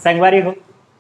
संगवारी हो,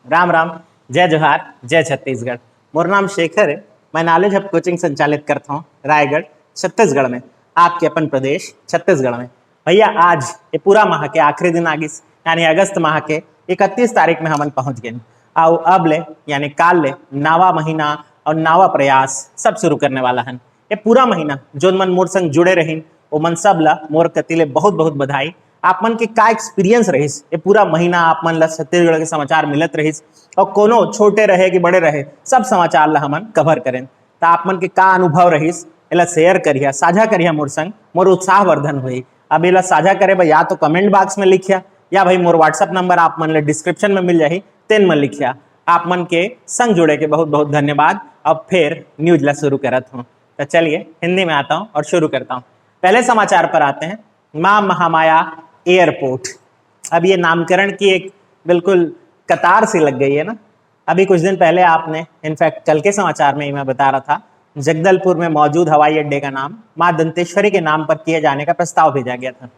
राम राम, जय जोहार, जय छत्तीसगढ़। मोर नाम शेखर है। मैं नॉलेज हब कोचिंग संचालित करता हूँ रायगढ़ छत्तीसगढ़ में, आपके अपन प्रदेश छत्तीसगढ़ में। भैया आज ये पूरा माह के आखिरी दिन आ गइस, यानी अगस्त माह के 31 तारीख में हमन पहुंच गए। आओ अब ले यानी काल ले नावा महीना और नावा प्रयास सब शुरू करने वाला हन। ये पूरा महीना जोन मन मोर संग जुड़े रहीन ओ मन सब ला मोर कति ले बहुत बहुत बधाई। आप मन के का एक्सपीरियंस रहिस ये पूरा महीना, आप मन ला छत्तीसगढ़ के समाचार मिलत रहिस और कोनो छोटे रहे कि बड़े रहे सब समाचार ला हमन कवर करें। तो आप मन के का अनुभव रहिस एला शेयर करिया, साझा करिया मोर संग, मोर उत्साहवर्धन हुई। अब एला साझा करे भाई या तो कमेंट बॉक्स में लिखिया या भाई मोर व्हाट्सएप नंबर आप मन ले डिस्क्रिप्शन में मिल जाही, तेन में लिखिया। आप मन के संग जुड़े के बहुत बहुत धन्यवाद। अब फिर न्यूज ला शुरू करत हूँ, तो चलिए हिंदी में आता हूँ और शुरू करता हूँ। पहले समाचार पर आते हैं। मां महामाया एयरपोर्ट, अब ये नामकरण की एक बिल्कुल कतार सी लग गई है ना। अभी कुछ दिन पहले आपने, इनफैक्ट कल के समाचार में ही मैं बता रहा था, जगदलपुर में मौजूद हवाई अड्डे का नाम मां दंतेश्वरी के नाम पर किए जाने का प्रस्ताव भेजा गया था।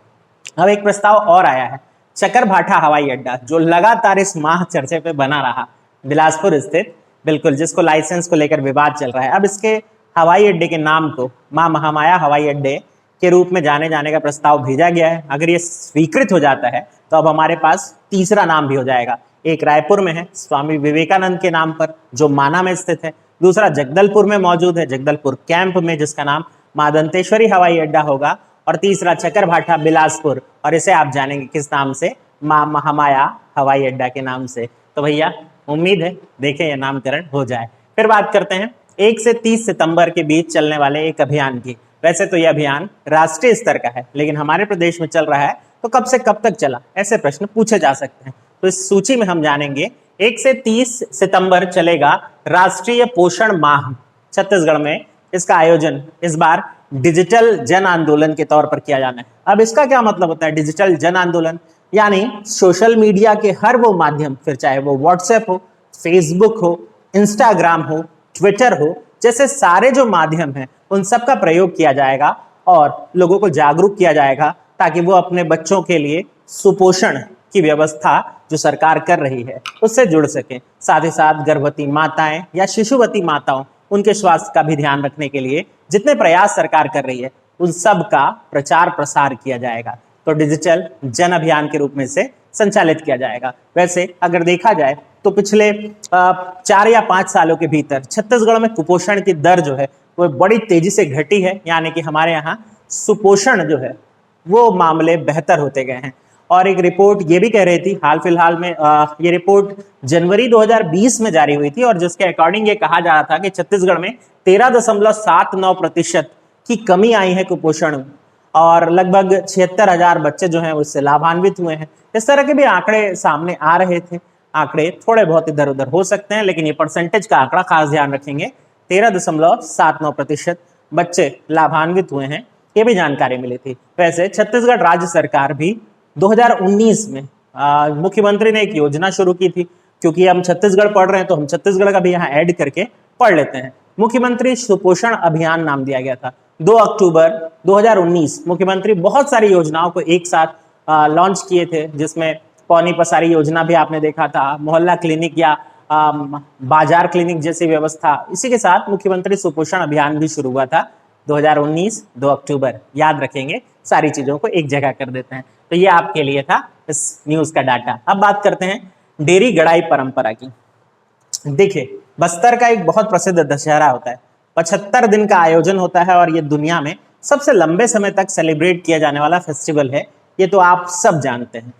अब एक प्रस्ताव और आया है, चकरभाठा हवाई अड्डा, जो लगातार इस माह चर्चे पे बना रहा, बिलासपुर स्थित, बिल्कुल जिसको लाइसेंस को लेकर विवाद चल रहा है। अब इसके हवाई अड्डे के नाम को मां महामाया हवाई अड्डे के रूप में जाने का प्रस्ताव भेजा गया है। अगर ये स्वीकृत हो जाता है तो अब हमारे पास तीसरा नाम भी हो जाएगा। एक रायपुर में है स्वामी विवेकानंद के नाम पर जो माना में स्थित है, दूसरा जगदलपुर में मौजूद है, जगदलपुर कैंप में, जिसका नाम मां दंतेश्वरी हवाई अड्डा होगा, और तीसरा चकरभाठा बिलासपुर, और इसे आप जानेंगे किस नाम से, मां महामाया हवाई अड्डा के नाम से। तो भैया उम्मीद है देखें यह नामकरण हो जाए। फिर बात करते हैं 1 से 30 सितंबर के बीच चलने वाले एक अभियान की। वैसे तो यह अभियान राष्ट्रीय स्तर का है, लेकिन हमारे प्रदेश में चल रहा है तो कब से कब तक चला, ऐसे प्रश्न पूछे जा सकते हैं। तो इस सूची में हम जानेंगे 1 से 30 सितंबर चलेगा राष्ट्रीय पोषण माह छत्तीसगढ़ में। इसका आयोजन इस बार डिजिटल जन आंदोलन के तौर पर किया जाना है। अब इसका क्या मतलब होता है डिजिटल जन आंदोलन, यानी सोशल मीडिया के हर वो माध्यम, फिर चाहे वो व्हाट्सएप हो, फेसबुक हो, इंस्टाग्राम हो, ट्विटर हो, जैसे सारे जो माध्यम हैं उन सब का प्रयोग किया जाएगा और लोगों को जागरूक किया जाएगा ताकि वो अपने बच्चों के लिए सुपोषण की व्यवस्था जो सरकार कर रही है उससे जुड़ सके। साथ ही साथ गर्भवती माताएं या शिशुवती माताओं, उनके स्वास्थ्य का भी ध्यान रखने के लिए जितने प्रयास सरकार कर रही है उन सब का प्रचार प्रसार किया जाएगा। तो डिजिटल जन अभियान के रूप में से संचालित किया जाएगा। वैसे अगर देखा जाए तो पिछले 4 या 5 सालों के भीतर छत्तीसगढ़ में कुपोषण की दर जो है वो बड़ी तेजी से घटी है, यानी कि हमारे यहाँ सुपोषण जो है वो मामले बेहतर होते गए हैं। और एक रिपोर्ट ये भी कह रही थी, हाल फिलहाल में ये रिपोर्ट जनवरी 2020 में जारी हुई थी, और जिसके अकॉर्डिंग ये कहा जा रहा था कि छत्तीसगढ़ में 13.79% की कमी आई है कुपोषण, और लगभग 76,000 बच्चे जो हैं उससे लाभान्वित हुए हैं। इस तरह के भी आंकड़े सामने आ रहे थे। आंकड़े थोड़े बहुत इधर उधर हो सकते हैं, लेकिन ये परसेंटेज का आंकड़ा खास ध्यान रखेंगे, 13.79% बच्चे लाभान्वित हुए हैं, ये भी जानकारी मिली थी। वैसे छत्तीसगढ़ राज्य सरकार भी 2019 में मुख्यमंत्री ने एक योजना शुरू की थी, क्योंकि हम छत्तीसगढ़ पढ़ रहे हैं तो हम छत्तीसगढ़ का भी यहाँ ऐड करके पढ़ लेते हैं। मुख्यमंत्री सुपोषण अभियान नाम दिया गया था। 2 अक्टूबर 2019 मुख्यमंत्री बहुत सारी योजनाओं को एक साथ लॉन्च किए थे, जिसमें पौनी पसारी योजना भी आपने देखा था, मोहल्ला क्लिनिक या बाजार क्लिनिक जैसी व्यवस्था। इसी के साथ मुख्यमंत्री सुपोषण अभियान भी शुरू हुआ था 2019 2 अक्टूबर। याद रखेंगे, सारी चीजों को एक जगह कर देते हैं। तो ये आपके लिए था इस न्यूज का डाटा। अब बात करते हैं डेरी गड़ाई परंपरा की। देखिए, बस्तर का एक बहुत प्रसिद्ध दशहरा होता है, 75 दिन का आयोजन होता है, और ये दुनिया में सबसे लंबे समय तक सेलिब्रेट किया जाने वाला फेस्टिवल है। ये तो आप सब जानते हैं,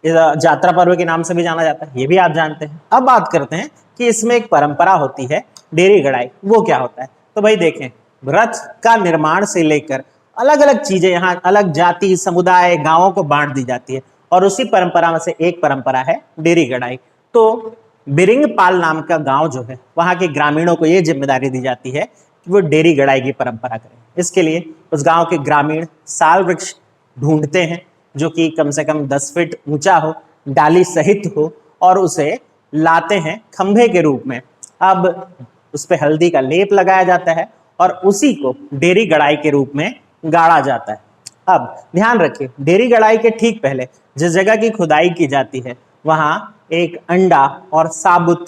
यात्रा पर्व के नाम से भी जाना जाता है, ये भी आप जानते हैं। अब बात करते हैं कि इसमें एक परंपरा होती है डेरी गड़ाई, वो क्या होता है। तो भाई देखें, रथ का निर्माण से लेकर अलग अलग चीजें यहाँ अलग जाति, समुदाय, गांवों को बांट दी जाती है, और उसी परंपरा में से एक परंपरा है डेरी गड़ाई। तो बिरिंगपाल नाम का गांव जो है, वहां के ग्रामीणों को ये जिम्मेदारी दी जाती है कि वो डेरी गड़ाई की परंपरा करें। इसके लिए उस गांव के ग्रामीण साल वृक्ष ढूंढते हैं जो कि कम से कम 10 फीट ऊंचा हो, डाली सहित हो, और उसे लाते हैं खंभे के रूप में। अब उस पर हल्दी का लेप लगाया जाता है और उसी को डेरी गड़ाई के रूप में गाड़ा जाता है। अब ध्यान रखिए, डेरी गड़ाई के ठीक पहले जिस जगह की खुदाई की जाती है वहां एक अंडा और साबुत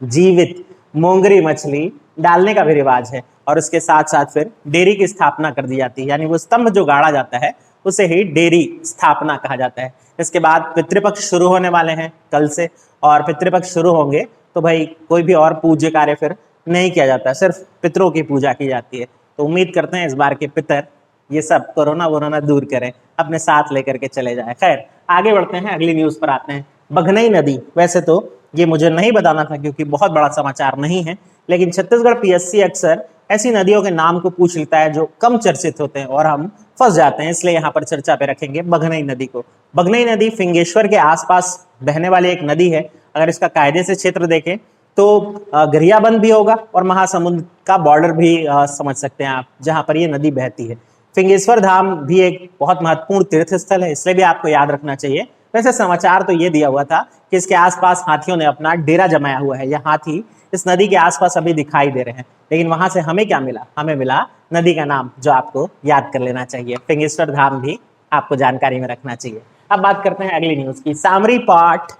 जीवित मोंगरी मछली डालने का भी रिवाज है, और उसके साथ साथ फिर डेयरी की स्थापना कर दी जाती है, यानी वो स्तंभ जो गाड़ा जाता है उसे ही डेयरी स्थापना कहा जाता है। इसके बाद पितृपक्ष शुरू होने वाले हैं कल से, और पितृपक्ष शुरू होंगे तो भाई कोई भी और पूज्य कार्य फिर नहीं किया जाता, सिर्फ पितरों की पूजा की जाती है। तो उम्मीद करते हैं इस बार के पितर ये सब कोरोना वोरोना दूर करें, अपने साथ लेकर के चले जाए। खैर आगे बढ़ते हैं, अगली न्यूज पर आते हैं। बघनई नदी, वैसे तो ये मुझे नहीं बताना था क्योंकि बहुत बड़ा समाचार नहीं है, लेकिन छत्तीसगढ़ पीएससी अक्सर ऐसी नदियों के नाम को पूछ लेता है जो कम चर्चित होते हैं और हम फंस जाते हैं, इसलिए यहाँ पर चर्चा पे रखेंगे बघनई नदी को। बघनई नदी फिंगेश्वर के आसपास बहने वाली एक नदी है। अगर इसका कायदे से क्षेत्र देखें तो गरियाबंद भी होगा और महासमुंद का बॉर्डर भी समझ सकते हैं आप, जहां पर ये नदी बहती है। फिंगेश्वर धाम भी एक बहुत महत्वपूर्ण तीर्थ स्थल है, इसलिए भी आपको याद रखना चाहिए। वैसे समाचार तो ये दिया हुआ था कि इसके आसपास हाथियों ने अपना डेरा जमाया हुआ है, या हाथी इस नदी के आसपास अभी दिखाई दे रहे हैं। लेकिन वहां से हमें क्या मिला? हमें मिला नदी का नाम, जो आपको याद कर लेना चाहिए। फिंगेश्वर धाम भी आपको जानकारी में रखना चाहिए। अब बात करते हैं अगली न्यूज की। सामरी पाट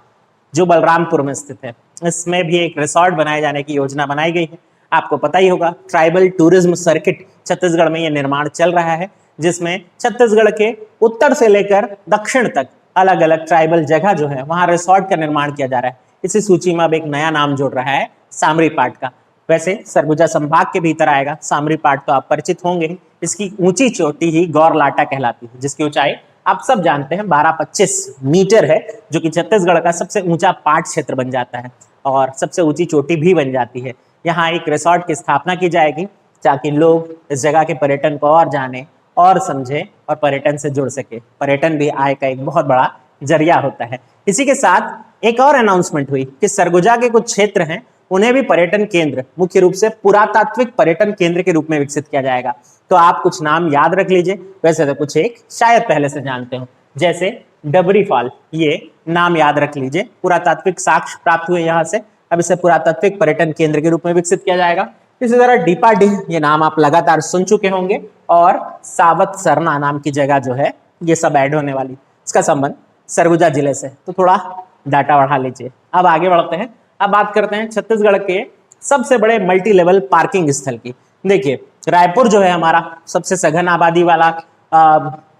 जो बलरामपुर में स्थित है, इसमें भी एक रिसोर्ट बनाए जाने की योजना बनाई गई है। आपको पता ही होगा, ट्राइबल टूरिज्म सर्किट छत्तीसगढ़ में ये निर्माण चल रहा है, जिसमें छत्तीसगढ़ के उत्तर से लेकर दक्षिण तक अलग अलग ट्राइबल जगह जो है वहां रिसोर्ट का निर्माण किया जा रहा है। इसी सूची में अब एक नया नाम जोड़ रहा है सामरी पाट का। वैसे सरगुजा संभाग के भीतर आएगा सामरी पाट, तो आप परिचित होंगे। इसकी ऊंची चोटी ही गौरलाटा कहलाती है, जिसकी ऊंचाई आप सब जानते हैं 12-25 मीटर है, जो कि छत्तीसगढ़ का सबसे ऊंचा पाट क्षेत्र बन जाता है और सबसे ऊंची चोटी भी बन जाती है। यहाँ एक रिसोर्ट की स्थापना की जाएगी ताकि लोग इस जगह के पर्यटन को और जाने और समझे और पर्यटन से जुड़ सके। पर्यटन भी आय का एक बहुत बड़ा जरिया होता है। इसी के साथ एक और अनाउंसमेंट हुई कि सरगुजा के कुछ क्षेत्र हैं, उन्हें भी पर्यटन केंद्र, मुख्य रूप से पुरातात्विक पर्यटन केंद्र के रूप में विकसित किया जाएगा। तो आप कुछ नाम याद रख लीजिए, वैसे तो कुछ एक शायद पहले से जानते हो, जैसे डबरी फॉल, ये नाम याद रख लीजिए। पुरातात्विक साक्ष्य प्राप्त हुए यहाँ से, अब इसे पुरातात्विक पर्यटन केंद्र के रूप में विकसित किया जाएगा। इसी तरह डीपाडीह, ये नाम आप लगातार सुन चुके होंगे, और सावत सरना नाम की जगह जो है, ये सब ऐड होने वाली। इसका संबंध सरगुजा जिले से, तो थोड़ा डाटा बढ़ा लीजिए। अब आगे बढ़ते हैं। अब बात करते हैं छत्तीसगढ़ के सबसे बड़े मल्टी लेवल पार्किंग स्थल की। देखिए, रायपुर जो है हमारा सबसे सघन आबादी वाला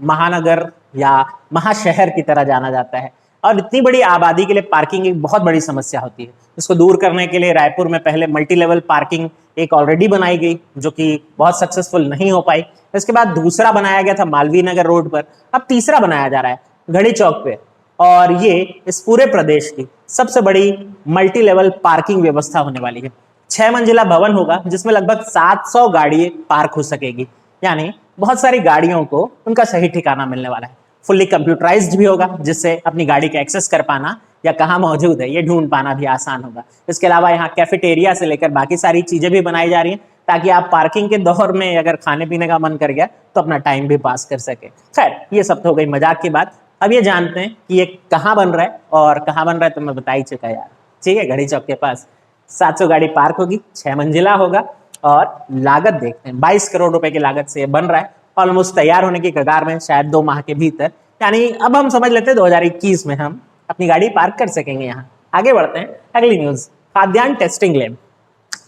महानगर या महाशहर की तरह जाना जाता है, और इतनी बड़ी आबादी के लिए पार्किंग एक बहुत बड़ी समस्या होती है। इसको दूर करने के लिए रायपुर में पहले मल्टी लेवल पार्किंग एक ऑलरेडी बनाई गई, जो कि बहुत सक्सेसफुल नहीं हो पाई। इसके बाद दूसरा बनाया गया था मालवीय नगर रोड पर, अब तीसरा बनाया जा रहा है घड़ी चौक पे, और ये इस पूरे प्रदेश की सबसे बड़ी मल्टी लेवल पार्किंग व्यवस्था होने वाली है। 6 मंजिला भवन होगा, जिसमें लगभग 700 गाड़ी पार्क हो सकेगी, यानी बहुत सारी गाड़ियों को उनका सही ठिकाना मिलने वाला है। फुल्ली कंप्यूटराइज्ड भी होगा, जिससे अपनी गाड़ी का एक्सेस कर पाना या कहाँ मौजूद है ये ढूंढ पाना भी आसान होगा। इसके अलावा यहाँ कैफेटेरिया से लेकर बाकी सारी चीजें भी बनाई जा रही हैं, ताकि आप पार्किंग के दौर में अगर खाने पीने का मन कर गया तो अपना टाइम भी पास कर सके। खैर, ये सब तो हो गई मजाक की बात। अब ये जानते हैं कि ये कहाँ बन रहा है, और कहाँ बन रहा है तो मैं बता ही चुका यार, ठीक है, घड़ी चौक के पास। 700 गाड़ी पार्क होगी, 6 मंजिला होगा, और लागत देखते हैं 22 करोड़ रुपए की लागत से ये बन रहा है। ऑलमोस्ट तैयार होने की कगार में, शायद 2 माह के भीतर, यानी अब हम समझ लेते हैं 2021 में हम अपनी गाड़ी पार्क कर सकेंगे यहाँ। आगे बढ़ते हैं, अगली न्यूज, खाद्यान्न टेस्टिंग लैब।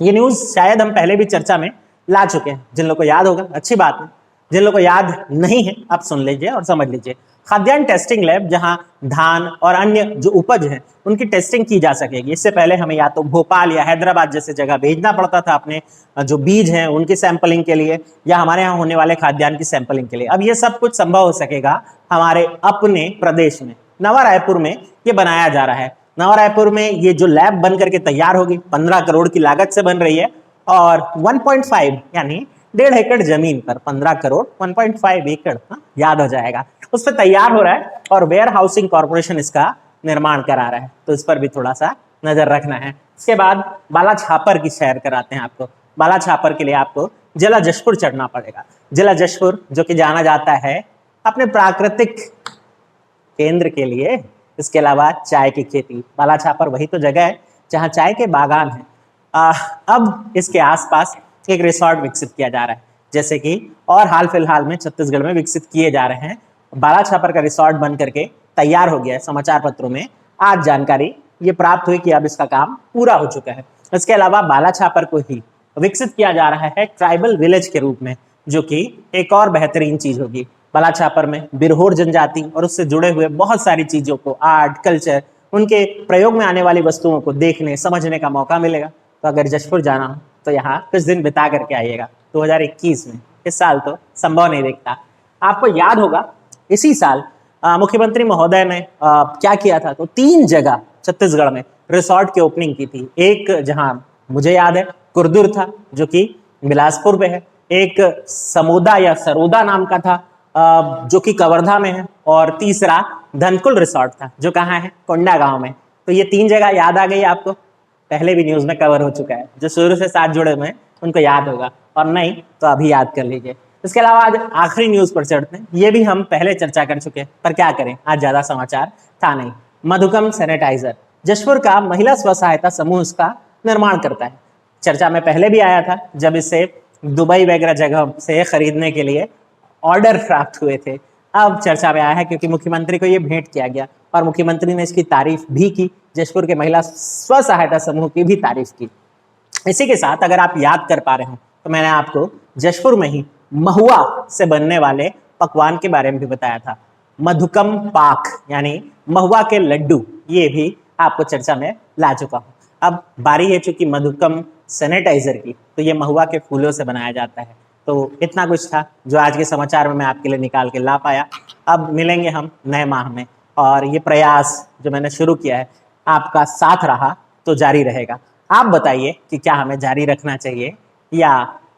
ये न्यूज शायद हम पहले भी चर्चा में ला चुके हैं, जिन लोगों को याद होगा अच्छी बात है, जिन लोगों को याद नहीं है आप सुन लीजिए और समझ लीजिए। खाद्यान्न टेस्टिंग लैब, जहां धान और अन्य जो उपज है उनकी टेस्टिंग की जा सकेगी। इससे पहले हमें या तो भोपाल या हैदराबाद जैसे जगह भेजना पड़ता था अपने जो बीज हैं उनकी सैंपलिंग के लिए, या हमारे यहाँ होने वाले खाद्यान्न की सैंपलिंग के लिए। अब ये सब कुछ संभव हो सकेगा हमारे अपने प्रदेश में, नवा रायपुर में ये बनाया जा रहा है। नवा रायपुर में ये जो लैब बन करके तैयार होगी 15 करोड़ की लागत से बन रही है, और 1.5 यानी 1.5 एकड़ जमीन पर 15 करोड़ 1.5 एकड़, याद हो जाएगा, उस पर तैयार हो रहा है, और वेयर हाउसिंग कॉर्पोरेशन इसका निर्माण करा रहा है, तो इस पर भी थोड़ा सा नजर रखना है। इसके बाद बाला छापर की सैर कराते हैं आपको। बाला छापर के लिए आपको जिला जशपुर चढ़ना पड़ेगा। जिला जशपुर जो कि जाना जाता है अपने प्राकृतिक केंद्र के लिए, इसके अलावा चाय की खेती। बाला छापर वही तो जगह है जहाँ चाय के बागान है। अब इसके आसपास एक रिसोर्ट विकसित किया जा रहा है, जैसे कि और हाल फिलहाल में छत्तीसगढ़ में विकसित किए जा रहे हैं। बाला छापर का रिसोर्ट बन करके तैयार हो गया है, समाचार पत्रों में आज जानकारी ये प्राप्त हुई कि अब इसका काम पूरा हो चुका है। इसके अलावा बालाछापर को ही विकसित किया जा रहा है ट्राइबल विलेज के रूप में, जो कि एक और बेहतरीन चीज होगी। बालाछापर में बिरहोर जनजाति और उससे जुड़े हुए बहुत सारी चीजों को, आर्ट, कल्चर, उनके प्रयोग में आने वाली वस्तुओं को देखने समझने का मौका मिलेगा। तो अगर जशपुर जाना हो तो यहाँ कुछ दिन बिता करके आइएगा। 2021 में, इस साल तो संभव नहीं दिखता। आपको याद होगा इसी साल मुख्यमंत्री महोदय ने क्या किया था, तो 3 जगह छत्तीसगढ़ में रिसोर्ट की ओपनिंग की थी। एक जहां मुझे याद है कुरदुर था, जो कि बिलासपुर में है। एक समोदा या सरोदा नाम का था, जो कि कवर्धा में है। और तीसरा धनकुल रिसोर्ट था, जो कहाँ है, कोंडा गांव में। तो ये 3 जगह याद आ गई आपको? पहले भी न्यूज में कवर हो चुका है। जो शुरू से साथ जुड़े हुए हैं उनको याद होगा, और नहीं तो अभी याद कर लीजिए। इसके अलावा आज आखिरी न्यूज पर चढ़ते हैं। ये भी हम पहले चर्चा कर चुके हैं, पर क्या करें, आज ज्यादा समाचार था नहीं। मधुकम सैनिटाइजर, जशपुर का महिला स्व सहायता समूह इसका निर्माण करता है। चर्चा में पहले भी आया था, जब इसे दुबई वगैरह जगह से खरीदने के लिए ऑर्डर प्राप्त हुए थे। अब चर्चा में आया है क्योंकि मुख्यमंत्री को ये भेंट किया गया, और मुख्यमंत्री ने इसकी तारीफ भी की। जशपुर के महिला स्व सहायता समूह की भी तारीफ की। इसी के साथ अगर आप याद कर पा रहे हो तो मैंने आपको जशपुर में ही महुआ से बनने वाले पकवान के बारे में भी बताया था। मधुकम पाक यानी महुआ के लड्डू, ये भी आपको चर्चा में ला चुका हूं। अब बारी है चूंकि मधुकम सैनिटाइजर की, तो ये महुआ के फूलों से बनाया जाता है। तो इतना कुछ था जो आज के समाचार में मैं आपके लिए निकाल के ला पाया। अब मिलेंगे हम नए माह में, और ये प्रयास जो मैंने शुरू किया है आपका साथ रहा तो जारी रहेगा। आप बताइए कि क्या हमें जारी रखना चाहिए या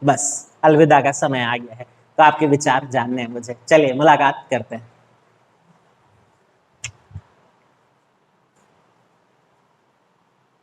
बस अलविदा का समय आ गया है। तो आपके विचार जानने हैं मुझे। चलिए मुलाकात करते हैं।